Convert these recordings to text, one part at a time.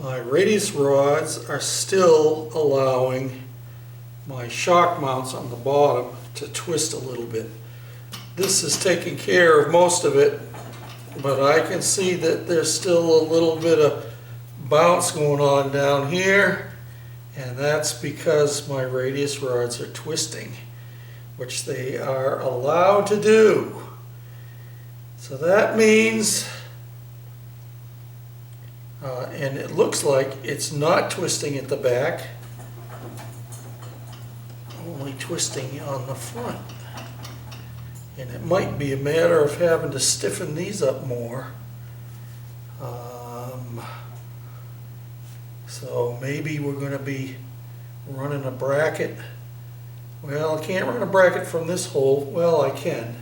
My radius rods are still allowing my shock mounts on the bottom to twist a little bit. This is taking care of most of it, but I can see that there's still a little bit of bounce going on down here, and that's because my radius rods are twisting, which they are allowed to do. So that means, and it looks like it's not twisting at the back, only twisting on the front. And it might be a matter of having to stiffen these up more. So maybe we're going to be running a bracket. Well, I can't run a bracket from this hole. Well, I can.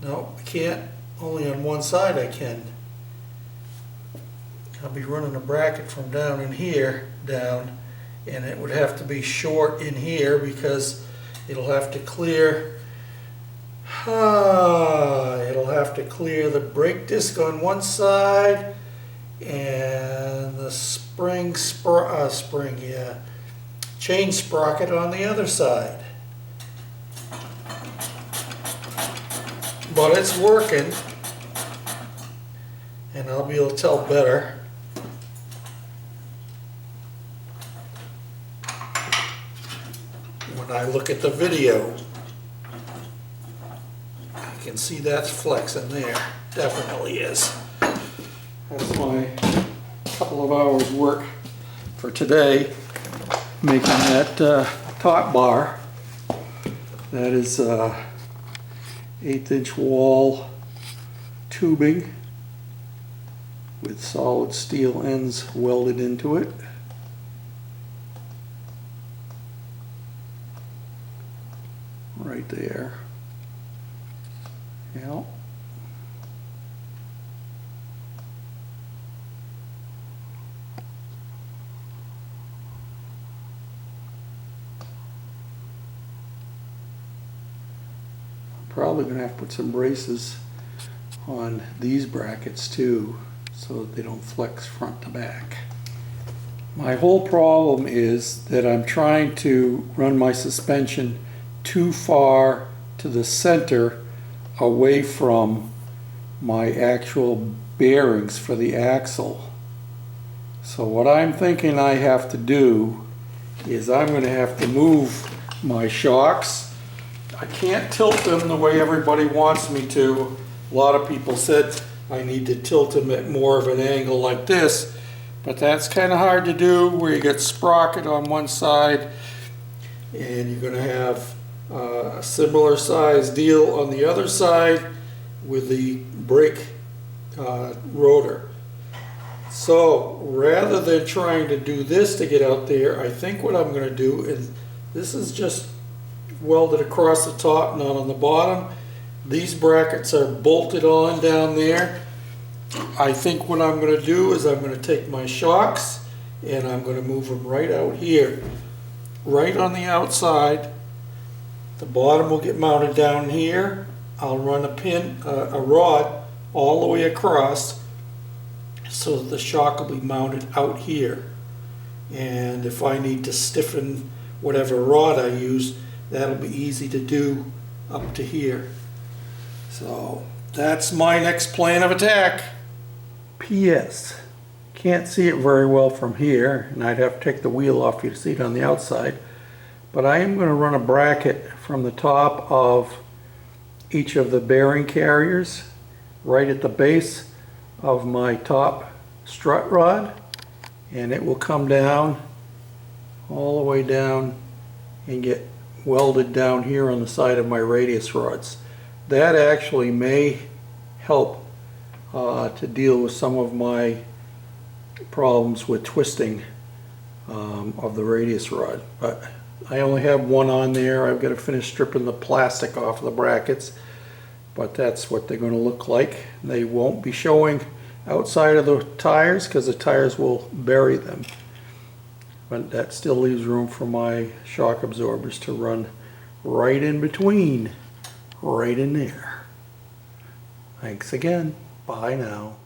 No, I can't. Only on one side I can. I'll be running a bracket from down in here down, and it would have to be short in here because it'll have to clear it'll have to clear the brake disc on one side and the chain sprocket on the other side. But it's working, and I'll be able to tell better when I look at the video. You can see that's flexing there. Definitely is. That's my couple of hours work for today, making that top bar. That is 1/8" wall tubing with solid steel ends welded into it. Right there. Yeah. Probably going to have to put some braces on these brackets too, so that they don't flex front to back. My whole problem is that I'm trying to run my suspension too far to the center away from my actual bearings for the axle. So what I'm thinking I have to do is I'm going to have to move my shocks. I can't tilt them the way everybody wants me to. A lot of people said I need to tilt them at more of an angle like this, but that's kind of hard to do where you get sprocket on one side and you're going to have a similar size deal on the other side with the brake rotor. So rather than trying to do this to get out there, I think what I'm going to do is, this is just welded across the top, not on the bottom. These brackets are bolted on down there. I think what I'm going to do is I'm going to take my shocks and I'm going to move them right out here, right on the outside. The bottom will get mounted down here. I'll run a rod all the way across so that the shock will be mounted out here. And if I need to stiffen whatever rod I use, that'll be easy to do up to here. So that's my next plan of attack. P.S. Can't see it very well from here, and I'd have to take the wheel off you to see it on the outside. But I am going to run a bracket from the top of each of the bearing carriers right at the base of my top strut rod, and it will come down all the way down and get welded down here on the side of my radius rods. That actually may help to deal with some of my problems with twisting of the radius rod. But I only have one on there. I've got to finish stripping the plastic off of the brackets, but that's what they're going to look like. They won't be showing outside of the tires because the tires will bury them. But that still leaves room for my shock absorbers to run right in between, right in there. Thanks again. Bye now.